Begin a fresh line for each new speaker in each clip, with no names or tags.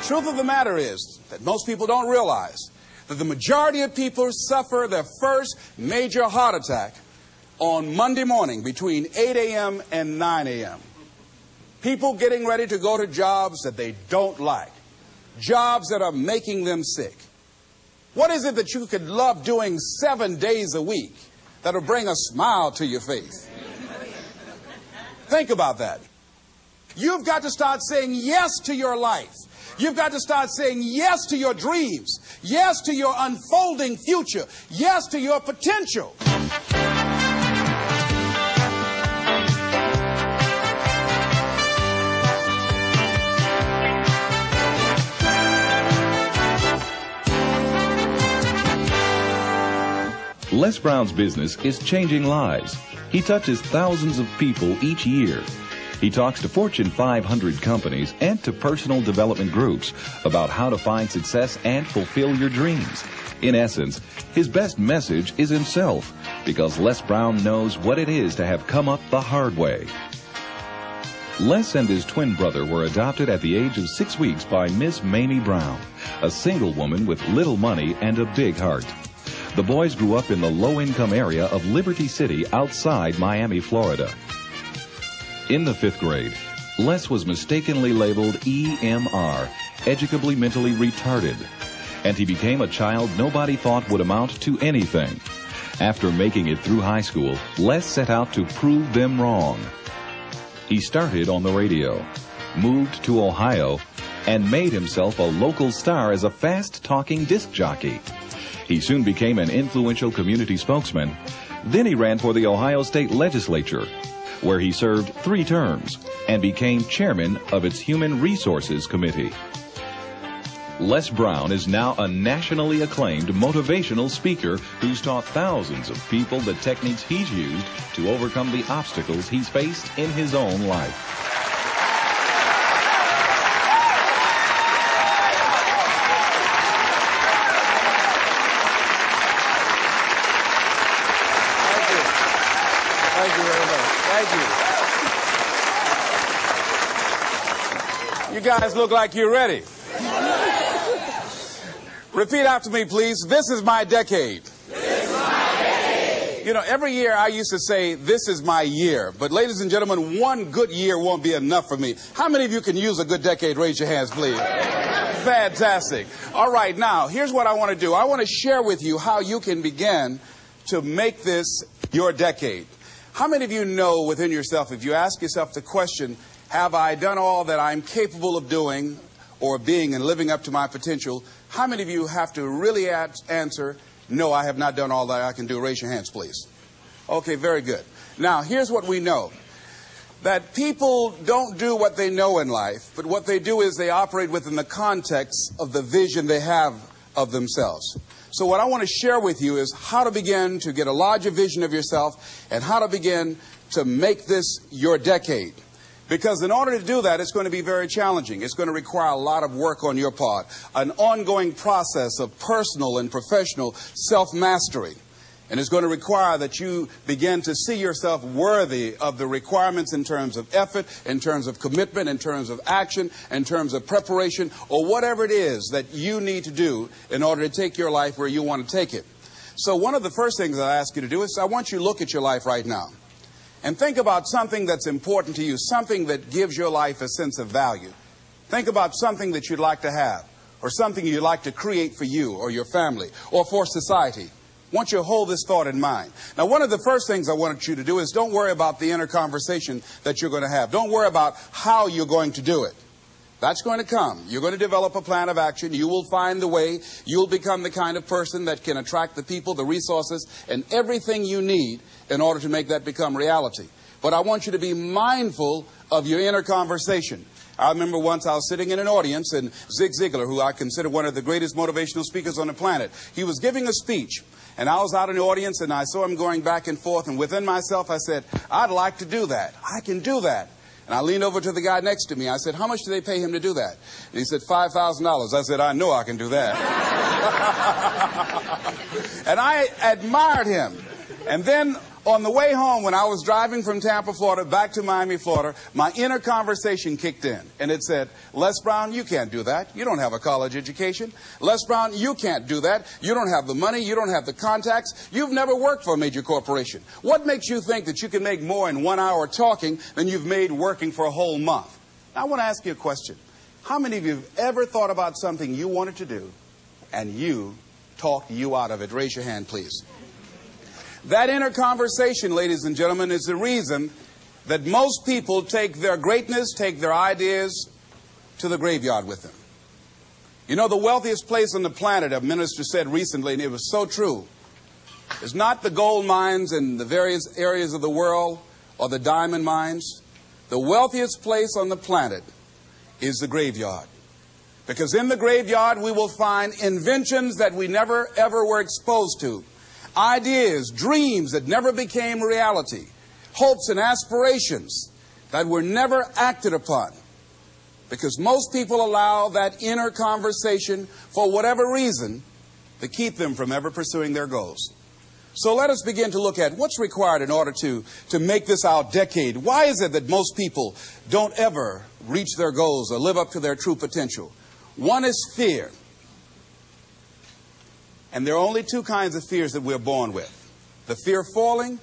Truth of the matter is that most people don't realize that the majority of people suffer their first major heart attack on Monday morning between 8 a.m. and 9 a.m. People getting ready to go to jobs that they don't like, jobs that are making them sick. What is it that you could love doing 7 days a week that'll bring a smile to your face? Think about that. You've got to start saying yes to your life. You've got to start saying yes to your dreams, yes to your unfolding future, yes to your potential.
Les Brown's business is changing lives. He touches thousands of people each year. He talks to Fortune 500 companies and to personal development groups about how to find success and fulfill your dreams. In essence, his best message is himself, because Les Brown knows what it is to have come up the hard way. Les and his twin brother were adopted at the age of 6 weeks by Miss Mamie Brown, a single woman with little money and a big heart. The boys grew up in the low-income area of Liberty City outside Miami, Florida. In the 5th grade, Les was mistakenly labeled EMR, educably mentally retarded, and he became a child nobody thought would amount to anything. After making it through high school, Les set out to prove them wrong. He started on the radio, moved to Ohio, and made himself a local star as a fast-talking disc jockey. He soon became an influential community spokesman. Then he ran for the Ohio State Legislature, where he served 3 terms and became chairman of its Human Resources Committee. Les Brown is now a nationally acclaimed motivational speaker who's taught thousands of people the techniques he's used to overcome the obstacles he's faced in his own life.
Thank you very much. Thank you. You guys look like you're ready. Repeat after me, please. This is my decade. This is my decade. You know, every year I used to say, this is my year. But ladies and gentlemen, one good year won't be enough for me. How many of you can use a good decade? Raise your hands, please. Fantastic. All right, now, here's what I want to do. I want to share with you how you can begin to make this your decade. How many of you know within yourself, if you ask yourself the question, have I done all that I'm capable of doing or being and living up to my potential? How many of you have to really answer, no, I have not done all that I can do? Raise your hands, please. Okay, very good. Now, here's what we know. That people don't do what they know in life, but what they do is they operate within the context of the vision they have of themselves. So what I want to share with you is how to begin to get a larger vision of yourself and how to begin to make this your decade. Because in order to do that, it's going to be very challenging. It's going to require a lot of work on your part, an ongoing process of personal and professional self-mastery. And it's going to require that you begin to see yourself worthy of the requirements in terms of effort, in terms of commitment, in terms of action, in terms of preparation, or whatever it is that you need to do in order to take your life where you want to take it. So one of the first things I ask you to do is I want you to look at your life right now and think about something that's important to you, something that gives your life a sense of value. Think about something that you'd like to have, or something you'd like to create for you or your family or for society. I want you to hold this thought in mind. Now, one of the first things I want you to do is don't worry about the inner conversation that you're going to have. Don't worry about how you're going to do it. That's going to come. You're going to develop a plan of action. You will find the way. You'll become the kind of person that can attract the people, the resources, and everything you need in order to make that become reality. But I want you to be mindful of your inner conversation. I remember once I was sitting in an audience, and Zig Ziglar, who I consider one of the greatest motivational speakers on the planet, he was giving a speech. And I was out in the audience, and I saw him going back and forth. And within myself, I said, I'd like to do that. I can do that. And I leaned over to the guy next to me. I said, how much do they pay him to do that? And he said, $5,000. I said, I know I can do that. And I admired him. And then On the way home, when I was driving from Tampa, Florida, back to Miami, Florida, my inner conversation kicked in. And it said, Les Brown, you can't do that. You don't have a college education. Les Brown, you can't do that. You don't have the money. You don't have the contacts. You've never worked for a major corporation. What makes you think that you can make more in 1 hour talking than you've made working for a whole month? Now, I want to ask you a question. How many of you have ever thought about something you wanted to do and you talked you out of it? Raise your hand, please. That inner conversation, ladies and gentlemen, is the reason that most people take their greatness, take their ideas to the graveyard with them. You know, the wealthiest place on the planet, a minister said recently, and it was so true, is not the gold mines in the various areas of the world or the diamond mines. The wealthiest place on the planet is the graveyard. Because in the graveyard we will find inventions that we never ever were exposed to. Ideas, dreams that never became reality, hopes and aspirations that were never acted upon. Because most people allow that inner conversation, for whatever reason, to keep them from ever pursuing their goals. So let us begin to look at what's required in order to make this our decade. Why is it that most people don't ever reach their goals or live up to their true potential? One is fear. And there are only two kinds of fears that we're born with. The fear of falling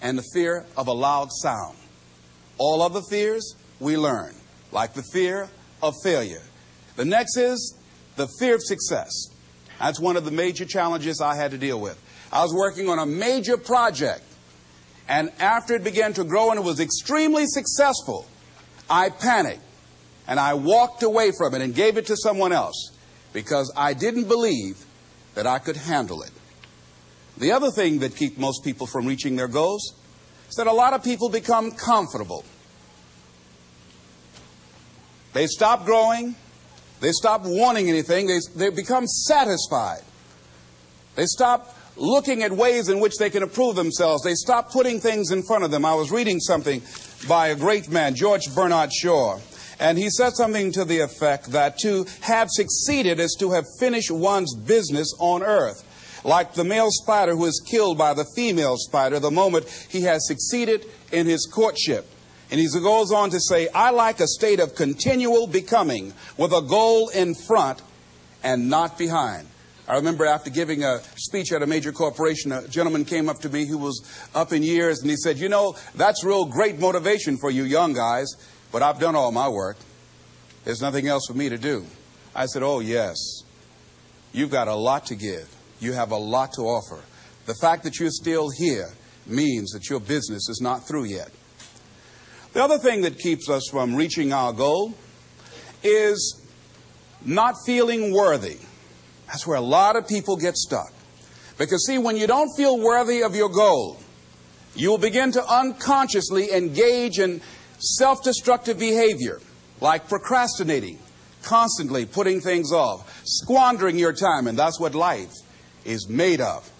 and the fear of a loud sound. All other fears we learn, like the fear of failure. The next is the fear of success. That's one of the major challenges I had to deal with. I was working on a major project, and after it began to grow and it was extremely successful, I panicked and I walked away from it and gave it to someone else because I didn't believe that I could handle it. The other thing that keeps most people from reaching their goals is that a lot of people become comfortable. They stop growing. They stop wanting anything. They become satisfied. They stop looking at ways in which they can improve themselves. They stop putting things in front of them. I was reading something by a great man, George Bernard Shaw. And he said something to the effect that to have succeeded is to have finished one's business on earth. Like the male spider who is killed by the female spider the moment he has succeeded in his courtship. And he goes on to say, I like a state of continual becoming with a goal in front and not behind. I remember after giving a speech at a major corporation, a gentleman came up to me who was up in years, and he said, you know, that's real great motivation for you young guys. But I've done all my work. There's nothing else for me to do. I said, oh, yes. You've got a lot to give. You have a lot to offer. The fact that you're still here means that your business is not through yet. The other thing that keeps us from reaching our goal is not feeling worthy. That's where a lot of people get stuck. Because, see, when you don't feel worthy of your goal, you will begin to unconsciously engage in self-destructive behavior, like procrastinating, constantly putting things off, squandering your time, and that's what life is made of.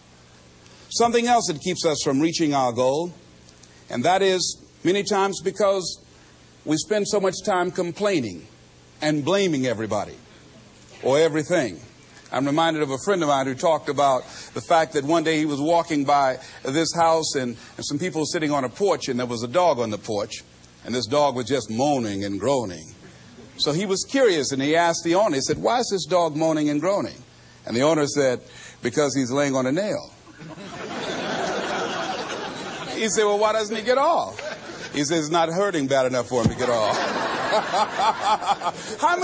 Something else that keeps us from reaching our goal, and that is many times because we spend so much time complaining and blaming everybody or everything. I'm reminded of a friend of mine who talked about the fact that one day he was walking by this house and some people were sitting on a porch, and there was a dog on the porch. And this dog was just moaning and groaning. So he was curious, and he asked the owner, he said, why is this dog moaning and groaning? And the owner said, because he's laying on a nail. He said, well, why doesn't he get off? He says, it's not hurting bad enough for him to get off. How many